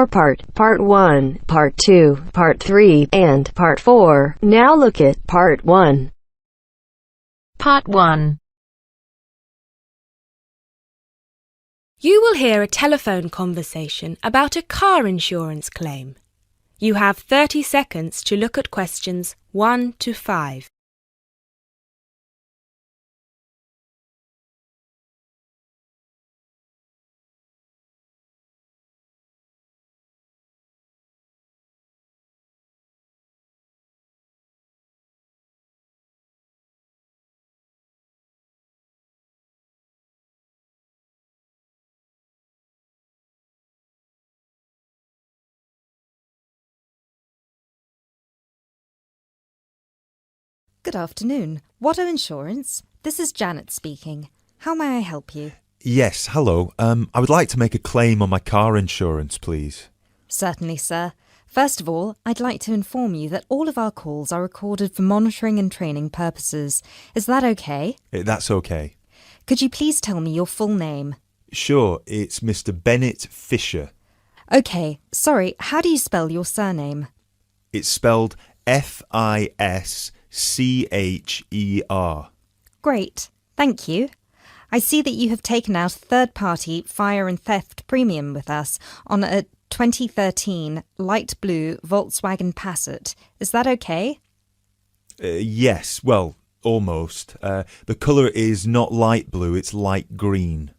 Part 1, Part 2, Part 3, and Part 4. Now look at Part 1. Part 1. You will hear a telephone conversation about a car insurance claim. You have 30 seconds to look at questions 1 to 5. Good afternoon. Watto Insurance. This is Janet speaking. How may I help you? Yes, hello. I would like to make a claim on my car insurance, please. Certainly, sir. First of all, I'd like to inform you that all of our calls are recorded for monitoring and training purposes. Is that okay? That's okay. Could you please tell me your full name? Sure, it's Mr. Bennett Fisher. Okay, sorry, how do you spell your surname? It's spelled Fischer. Great, thank you. I see that you have taken out a third-party fire and theft premium with us on a 2013 light blue Volkswagen Passat. Is that okay? Yes, well, almost. The colour is not light blue, it's light green.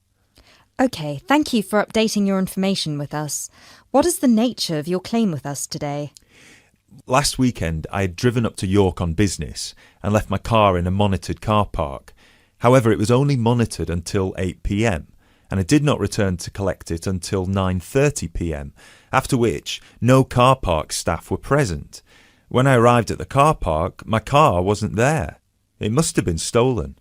Okay, thank you for updating your information with us. What is the nature of your claim with us today? Last weekend, I had driven up to York on business and left my car in a monitored car park. However, it was only monitored until 8 p.m, and I did not return to collect it until 9:30 p.m, after which no car park staff were present. When I arrived at the car park, my car wasn't there. It must have been stolen.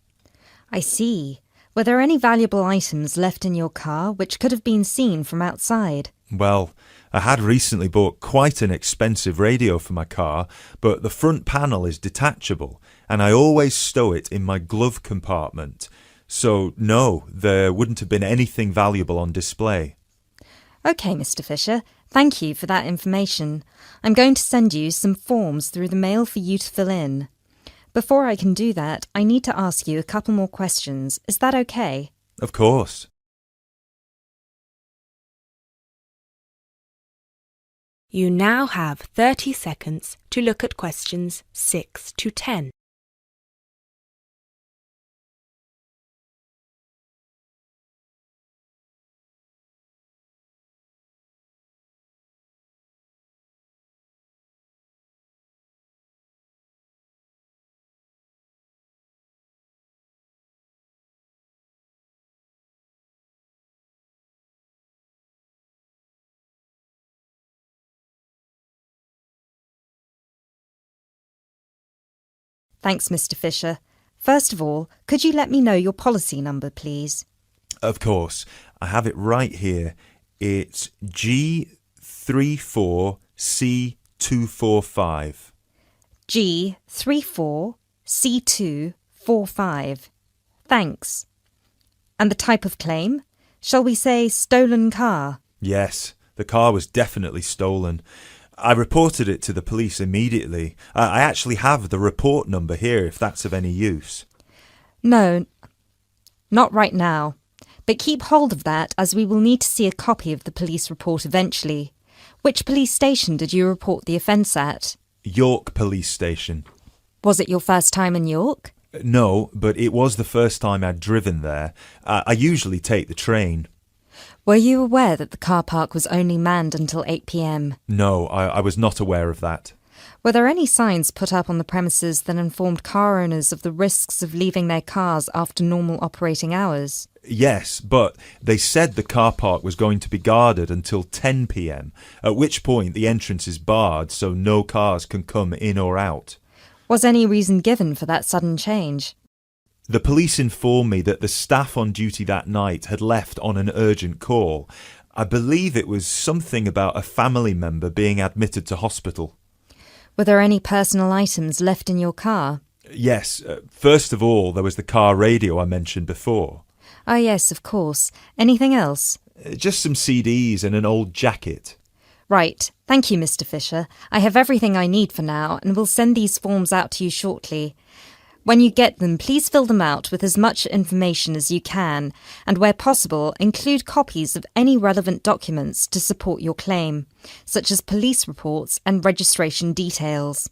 I see. Were there any valuable items left in your car which could have been seen from outside? Well, I had recently bought quite an expensive radio for my car, but the front panel is detachable, and I always stow it in my glove compartment. So, no, there wouldn't have been anything valuable on display. Okay, Mr. Fisher. Thank you for that information. I'm going to send you some forms through the mail for you to fill in. Before I can do that, I need to ask you a couple more questions. Is that okay? Of course. You now have 30 seconds to look at questions 6 to 10. Thanks, Mr. Fisher. First of all, could you let me know your policy number, please? Of course. I have it right here. It's G34C245. G34C245. Thanks. And the type of claim? Shall we say stolen car? Yes, the car was definitely stolen. I reported it to the police immediately. I actually have the report number here if that's of any use. No, not right now. But keep hold of that as we will need to see a copy of the police report eventually. Which police station did you report the offence at? York Police Station. Was it your first time in York? No, but it was the first time I'd driven there. I usually take the train. Were you aware that the car park was only manned until 8 p.m? No, I was not aware of that. Were there any signs put up on the premises that informed car owners of the risks of leaving their cars after normal operating hours? Yes, but they said the car park was going to be guarded until 10 p.m, at which point the entrance is barred so no cars can come in or out. Was any reason given for that sudden change? The police informed me that the staff on duty that night had left on an urgent call. I believe it was something about a family member being admitted to hospital. Were there any personal items left in your car? Yes, first of all, there was the car radio I mentioned before. Ah, yes, of course. Anything else? Just some CDs and an old jacket. Right. Thank you, Mr. Fisher. I have everything I need for now and will send these forms out to you shortly. When you get them, please fill them out with as much information as you can, and where possible, include copies of any relevant documents to support your claim, such as police reports and registration details.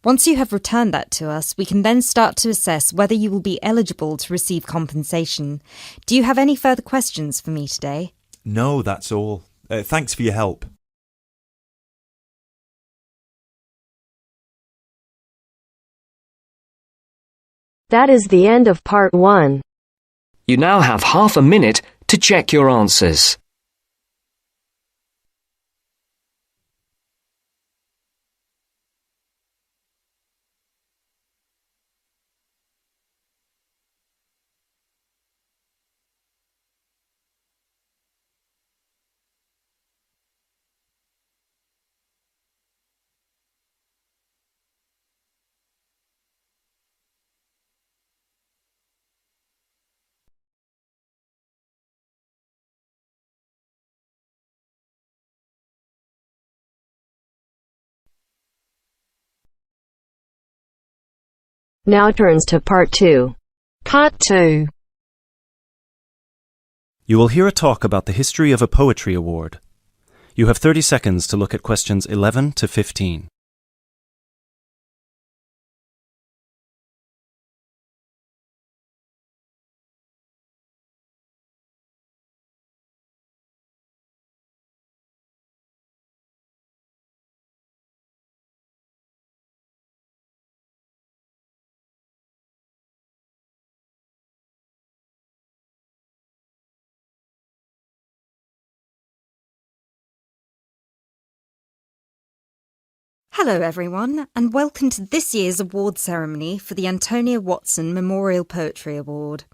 Once you have returned that to us, we can then start to assess whether you will be eligible to receive compensation. Do you have any further questions for me today? No, that's all. Thanks for your help. That is the end of part 1. You now have half a minute to check your answers. Now turns to part 2. Part 2. You will hear a talk about the history of a poetry award. You have 30 seconds to look at questions 11 to 15. Hello everyone, and welcome to this year's award ceremony for the Antonia Watson Memorial Poetry Award.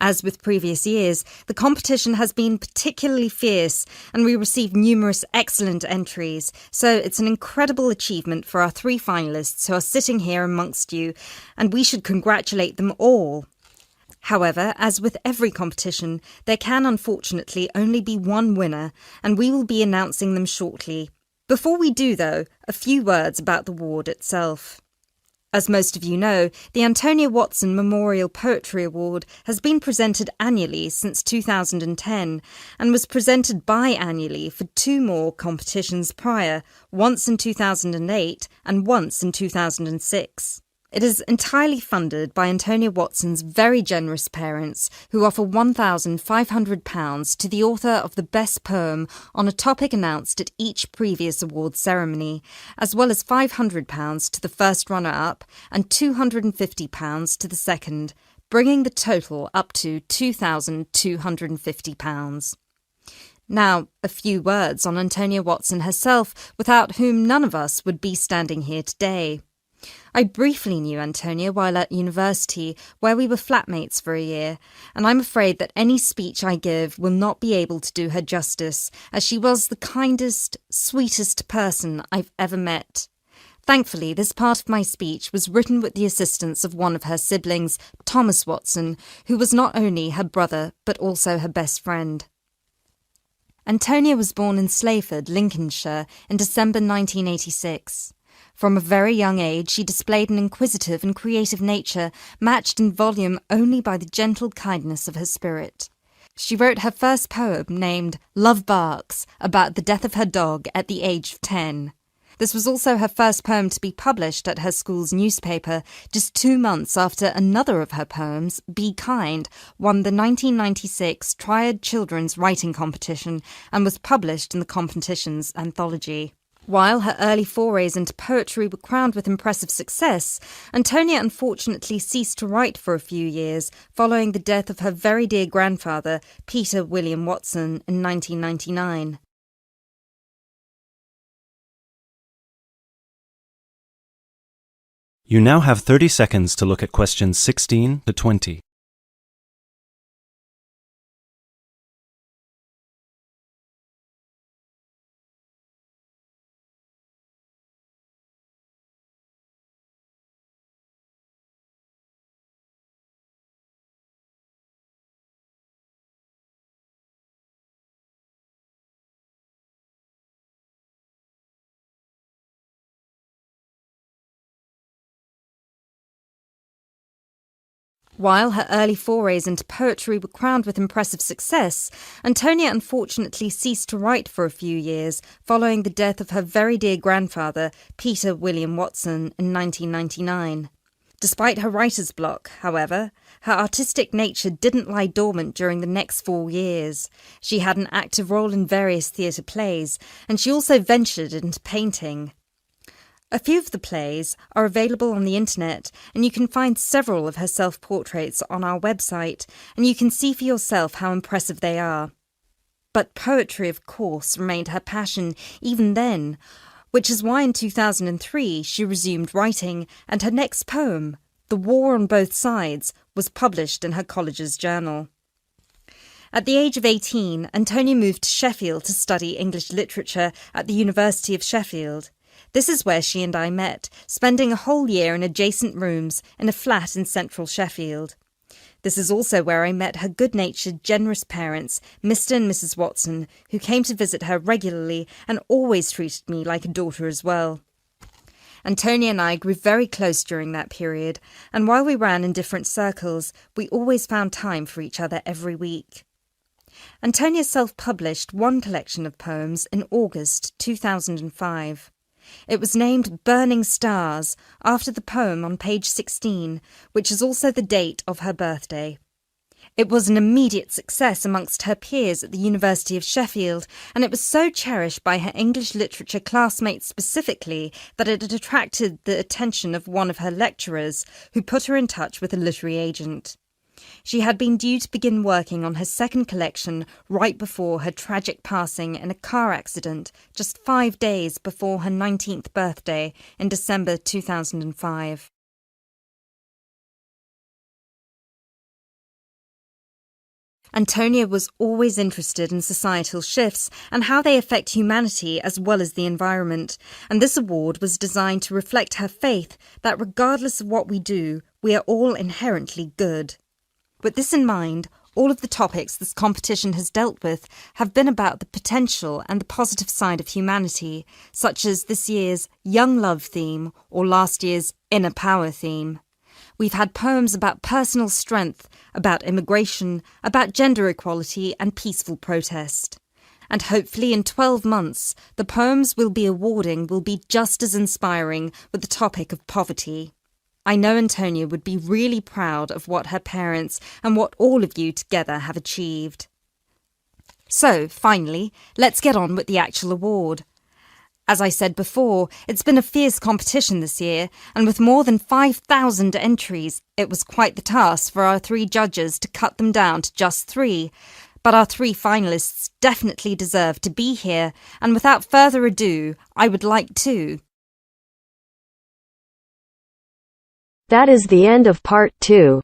As with previous years, the competition has been particularly fierce and we received numerous excellent entries, so it's an incredible achievement for our 3 finalists who are sitting here amongst you, and we should congratulate them all. However, as with every competition, there can unfortunately only be one winner, and we will be announcing them shortly. Before we do, though, a few words about the award itself. As most of you know, the Antonia Watson Memorial Poetry Award has been presented annually since 2010 and was presented biannually for 2 more competitions prior, once in 2008 and once in 2006. It is entirely funded by Antonia Watson's very generous parents, who offer £1,500 to the author of the best poem on a topic announced at each previous award ceremony, as well as £500 to the first runner-up and £250 to the second, bringing the total up to £2,250. Now, a few words on Antonia Watson herself, without whom none of us would be standing here today. I briefly knew Antonia while at university, where we were flatmates for a year, and I'm afraid that any speech I give will not be able to do her justice, as she was the kindest, sweetest person I've ever met. Thankfully, this part of my speech was written with the assistance of one of her siblings, Thomas Watson, who was not only her brother, but also her best friend. Antonia was born in Slayford, Lincolnshire, in December 1986. From a very young age, she displayed an inquisitive and creative nature, matched in volume only by the gentle kindness of her spirit. She wrote her first poem, named Love Barks, about the death of her dog at the age of 10. This was also her first poem to be published at her school's newspaper, just 2 months after another of her poems, Be Kind, won the 1996 Triad Children's Writing Competition and was published in the competition's anthology. While her early forays into poetry were crowned with impressive success, Antonia unfortunately ceased to write for a few years, following the death of her very dear grandfather, Peter William Watson, in 1999. You now have 30 seconds to look at questions 16 to 20. While her early forays into poetry were crowned with impressive success, Antonia unfortunately ceased to write for a few years following the death of her very dear grandfather, Peter William Watson, in 1999. Despite her writer's block, however, her artistic nature didn't lie dormant during the next 4 years. She had an active role in various theatre plays, and she also ventured into painting. A few of the plays are available on the internet, and you can find several of her self-portraits on our website, and you can see for yourself how impressive they are. But poetry, of course, remained her passion even then, which is why in 2003 she resumed writing, and her next poem, The War on Both Sides, was published in her college's journal. At the age of 18, Antonia moved to Sheffield to study English literature at the University of Sheffield. This is where she and I met, spending a whole year in adjacent rooms in a flat in central Sheffield. This is also where I met her good-natured, generous parents, Mr. and Mrs. Watson, who came to visit her regularly and always treated me like a daughter as well. Antonia and I grew very close during that period, and while we ran in different circles, we always found time for each other every week. Antonia self-published one collection of poems in August 2005. It was named Burning Stars, after the poem on page 16, which is also the date of her birthday. It was an immediate success amongst her peers at the University of Sheffield, and it was so cherished by her English literature classmates specifically that it had attracted the attention of one of her lecturers, who put her in touch with a literary agent. She had been due to begin working on her second collection right before her tragic passing in a car accident just 5 days before her 19th birthday in December 2005. Antonia was always interested in societal shifts and how they affect humanity as well as the environment, and this award was designed to reflect her faith that regardless of what we do, we are all inherently good. With this in mind, all of the topics this competition has dealt with have been about the potential and the positive side of humanity, such as this year's Young Love theme or last year's Inner Power theme. We've had poems about personal strength, about immigration, about gender equality and peaceful protest. And hopefully in 12 months, the poems we'll be awarding will be just as inspiring with the topic of poverty. I know Antonia would be really proud of what her parents and what all of you together have achieved. So, finally, let's get on with the actual award. As I said before, it's been a fierce competition this year, and with more than 5,000 entries, it was quite the task for our 3 judges to cut them down to just 3. But our 3 finalists definitely deserve to be here, and without further ado, I would like to... That is the end of part 2.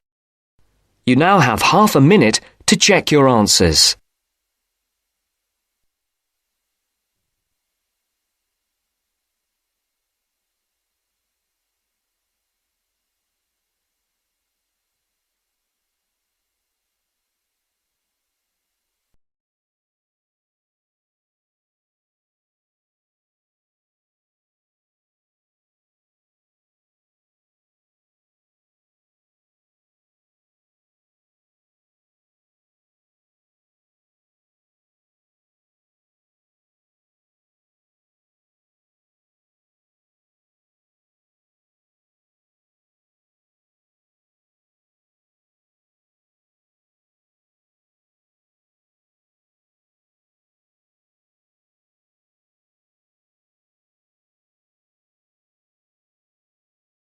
You now have half a minute to check your answers.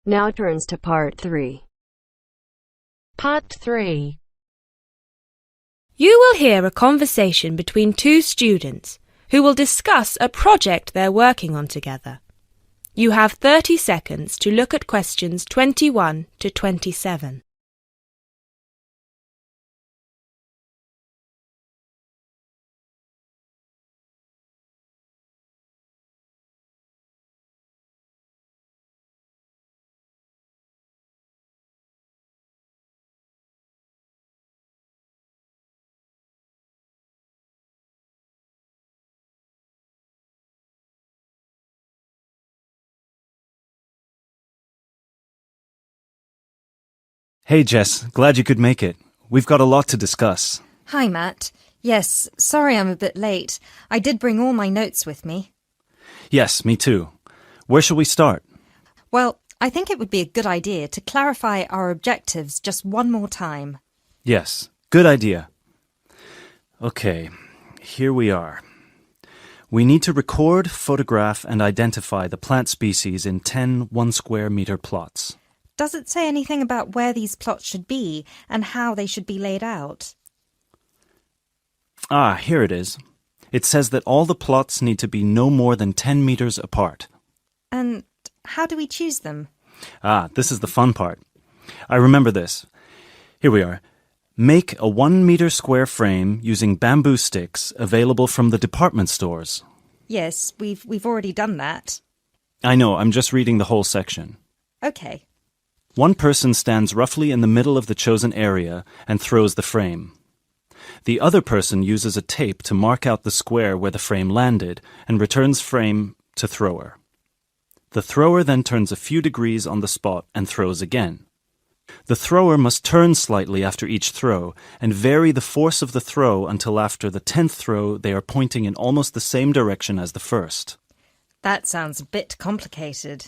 Now turns to part 3. Part 3. You will hear a conversation between 2 students who will discuss a project they're working on together. You have 30 seconds to look at questions 21 to 27. Hey, Jess. Glad you could make it. We've got a lot to discuss. Hi, Matt. Yes, sorry I'm a bit late. I did bring all my notes with me. Yes, me too. Where shall we start? Well, I think it would be a good idea to clarify our objectives just one more time. Yes, good idea. Okay, here we are. We need to record, photograph, and identify the plant species in 10 1-square-meter plots. Does it say anything about where these plots should be and how they should be laid out? Ah, here it is. It says that all the plots need to be no more than 10 meters apart. And how do we choose them? Ah, this is the fun part. I remember this. Here we are. Make a 1-meter square frame using bamboo sticks available from the department stores. Yes, we've already done that. I know, I'm just reading the whole section. Okay. One person stands roughly in the middle of the chosen area and throws the frame. The other person uses a tape to mark out the square where the frame landed and returns frame to thrower. The thrower then turns a few degrees on the spot and throws again. The thrower must turn slightly after each throw and vary the force of the throw until after the 10th throw they are pointing in almost the same direction as the first. That sounds a bit complicated.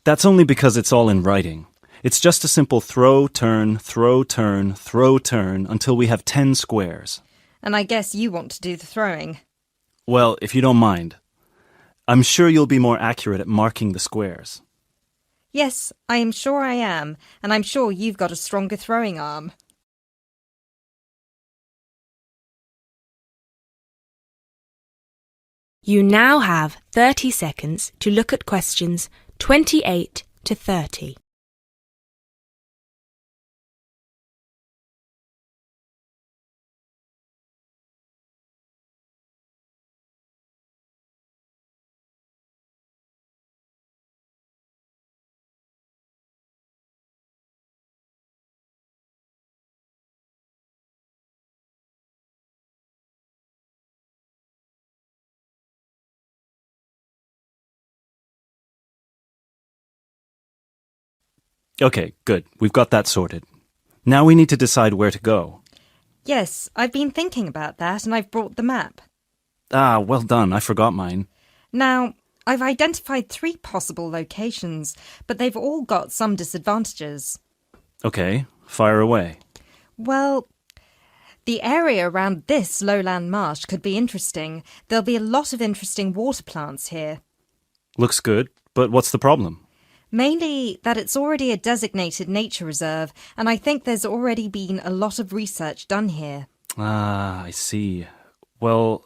That's only because it's all in writing. It's just a simple throw, turn, throw, turn, throw, turn until we have 10 squares. And I guess you want to do the throwing. Well, if you don't mind. I'm sure you'll be more accurate at marking the squares. Yes, I am sure I am, and I'm sure you've got a stronger throwing arm. You now have 30 seconds to look at questions 28 to 30. Okay, good. We've got that sorted. Now we need to decide where to go. Yes, I've been thinking about that and I've brought the map. Ah, well done. I forgot mine. Now, I've identified 3 possible locations, but they've all got some disadvantages. Okay, fire away. Well, the area around this lowland marsh could be interesting. There'll be a lot of interesting water plants here. Looks good, but what's the problem? Mainly that it's already a designated nature reserve, and I think there's already been a lot of research done here. Ah, I see. Well,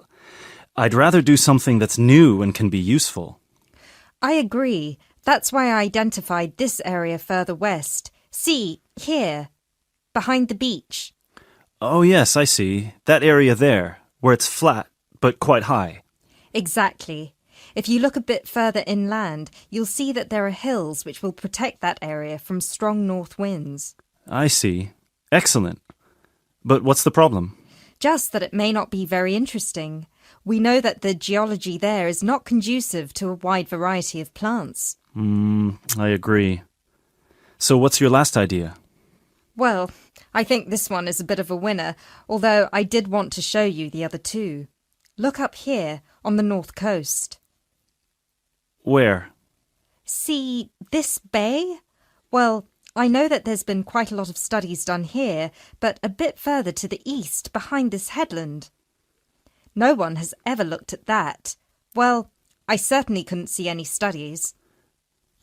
I'd rather do something that's new and can be useful. I agree. That's why I identified this area further west. See, here, behind the beach. Oh, yes, I see. That area there, where it's flat, but quite high. Exactly. If you look a bit further inland, you'll see that there are hills which will protect that area from strong north winds. I see. Excellent. But what's the problem? Just that it may not be very interesting. We know that the geology there is not conducive to a wide variety of plants. I agree. So what's your last idea? Well, I think this one is a bit of a winner, although I did want to show you the other 2. Look up here on the north coast. Where? See this bay? Well, I know that there's been quite a lot of studies done here, but a bit further to the east, behind this headland. No one has ever looked at that. Well, I certainly couldn't see any studies.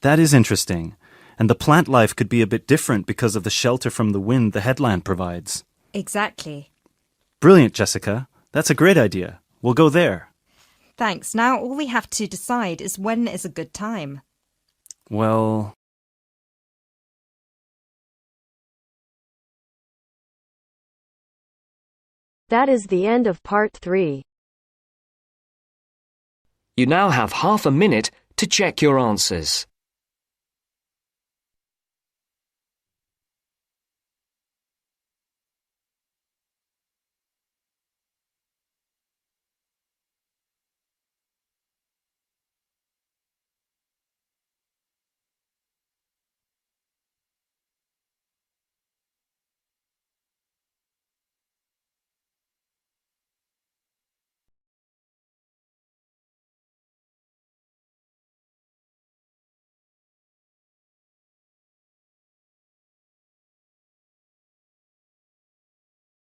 That is interesting. And the plant life could be a bit different because of the shelter from the wind the headland provides. Exactly. Brilliant, Jessica. That's a great idea. We'll go there. Thanks. Now all we have to decide is when is a good time. Well... That is the end of part 3. You now have half a minute to check your answers.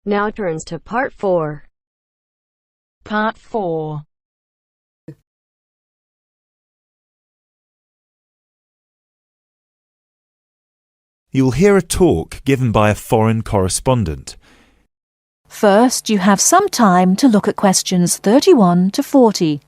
Now turns to Part 4. Part 4. You'll hear a talk given by a foreign correspondent. First, you have some time to look at questions 31 to 40.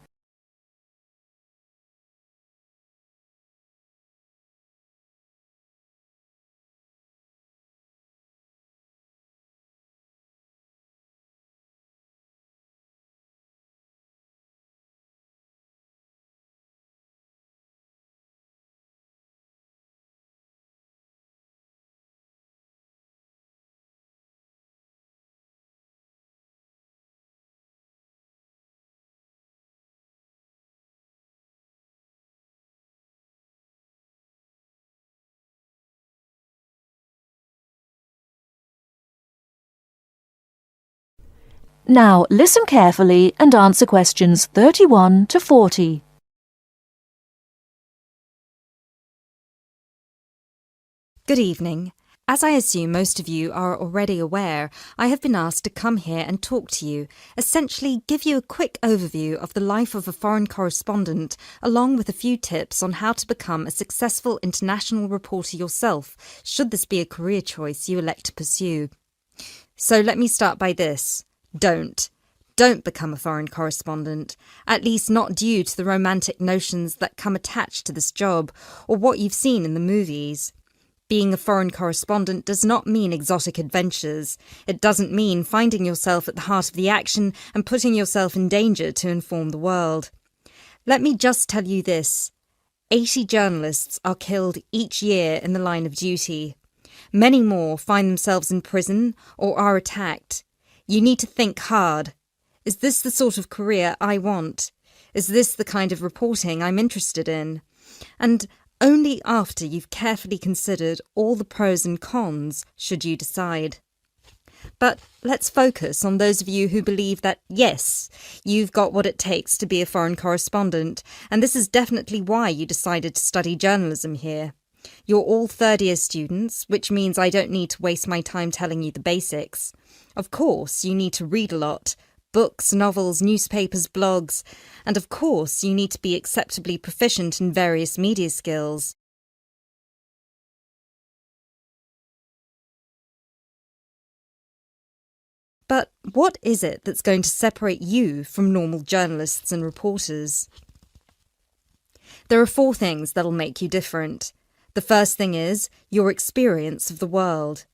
Now listen carefully and answer questions 31 to 40. Good evening. As I assume most of you are already aware, I have been asked to come here and talk to you, essentially give you a quick overview of the life of a foreign correspondent, along with a few tips on how to become a successful international reporter yourself, should this be a career choice you elect to pursue. So let me start by this. Don't become a foreign correspondent, at least not due to the romantic notions that come attached to this job, or what you've seen in the movies. Being a foreign correspondent does not mean exotic adventures. It doesn't mean finding yourself at the heart of the action and putting yourself in danger to inform the world. Let me just tell you this. 80 journalists are killed each year in the line of duty. Many more find themselves in prison or are attacked. You need to think hard. Is this the sort of career I want? Is this the kind of reporting I'm interested in? And only after you've carefully considered all the pros and cons should you decide. But let's focus on those of you who believe that, yes, you've got what it takes to be a foreign correspondent, and this is definitely why you decided to study journalism here. You're all third-year students, which means I don't need to waste my time telling you the basics. Of course, you need to read a lot. Books, novels, newspapers, blogs, and of course you need to be acceptably proficient in various media skills. But what is it that's going to separate you from normal journalists and reporters? There are 4 things that'll make you different. The first thing is your experience of the world.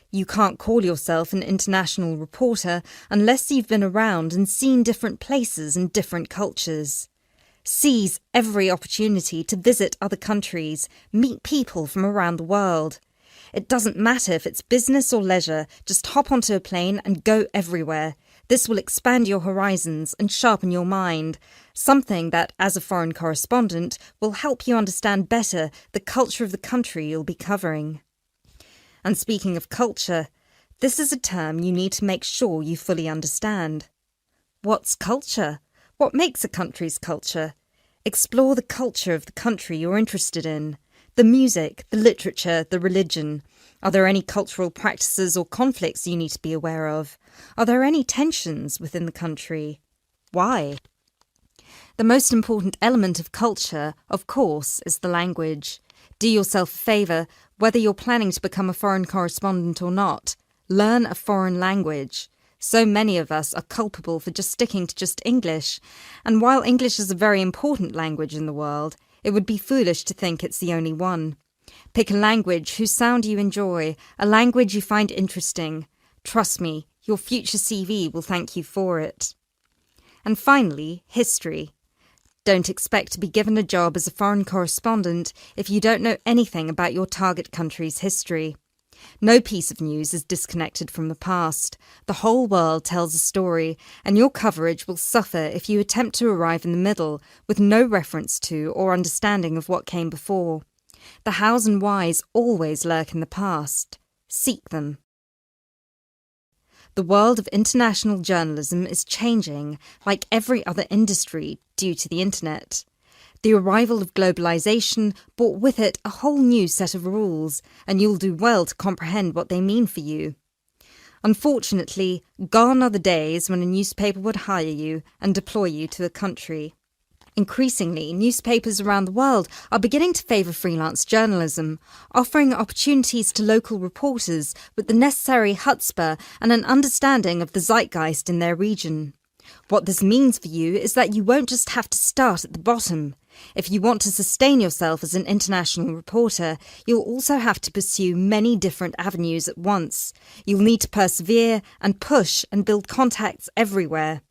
You can't call yourself an international reporter unless you've been around and seen different places and different cultures. Seize every opportunity to visit other countries, meet people from around the world. It doesn't matter if it's business or leisure, just hop onto a plane and go everywhere. This will expand your horizons and sharpen your mind, something that, as a foreign correspondent, will help you understand better the culture of the country you'll be covering. And speaking of culture, this is a term you need to make sure you fully understand. What's culture? What makes a country's culture? Explore the culture of the country you're interested in. The music, the literature, the religion. Are there any cultural practices or conflicts you need to be aware of? Are there any tensions within the country? Why? The most important element of culture, of course, is the language. Do yourself a favour, whether you're planning to become a foreign correspondent or not. Learn a foreign language. So many of us are culpable for just sticking to just English, and while English is a very important language in the world, it would be foolish to think it's the only one. Pick a language whose sound you enjoy, a language you find interesting. Trust me, your future CV will thank you for it. And finally, history. Don't expect to be given a job as a foreign correspondent if you don't know anything about your target country's history. No piece of news is disconnected from the past. The whole world tells a story, and your coverage will suffer if you attempt to arrive in the middle with no reference to or understanding of what came before. The hows and whys always lurk in the past. Seek them. The world of international journalism is changing, like every other industry, due to the internet. The arrival of globalization brought with it a whole new set of rules, and you'll do well to comprehend what they mean for you. Unfortunately, gone are the days when a newspaper would hire you and deploy you to a country. Increasingly, newspapers around the world are beginning to favour freelance journalism, offering opportunities to local reporters with the necessary chutzpah and an understanding of the zeitgeist in their region. What this means for you is that you won't just have to start at the bottom. If you want to sustain yourself as an international reporter, you'll also have to pursue many different avenues at once. You'll need to persevere and push and build contacts everywhere.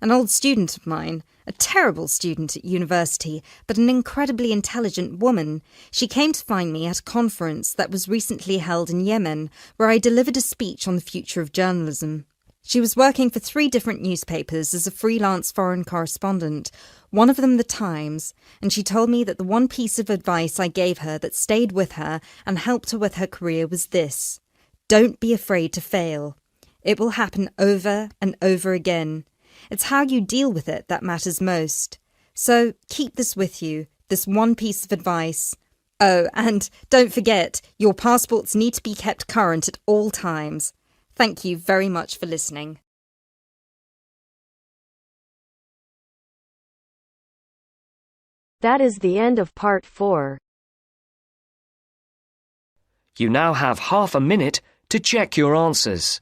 An old student of mine, a terrible student at university, but an incredibly intelligent woman, she came to find me at a conference that was recently held in Yemen, where I delivered a speech on the future of journalism. She was working for 3 different newspapers as a freelance foreign correspondent, one of them The Times, and she told me that the one piece of advice I gave her that stayed with her and helped her with her career was this: don't be afraid to fail. It will happen over and over again. It's how you deal with it that matters most. So keep this with you, this one piece of advice. Oh, and don't forget, your passports need to be kept current at all times. Thank you very much for listening. That is the end of part 4. You now have half a minute to check your answers.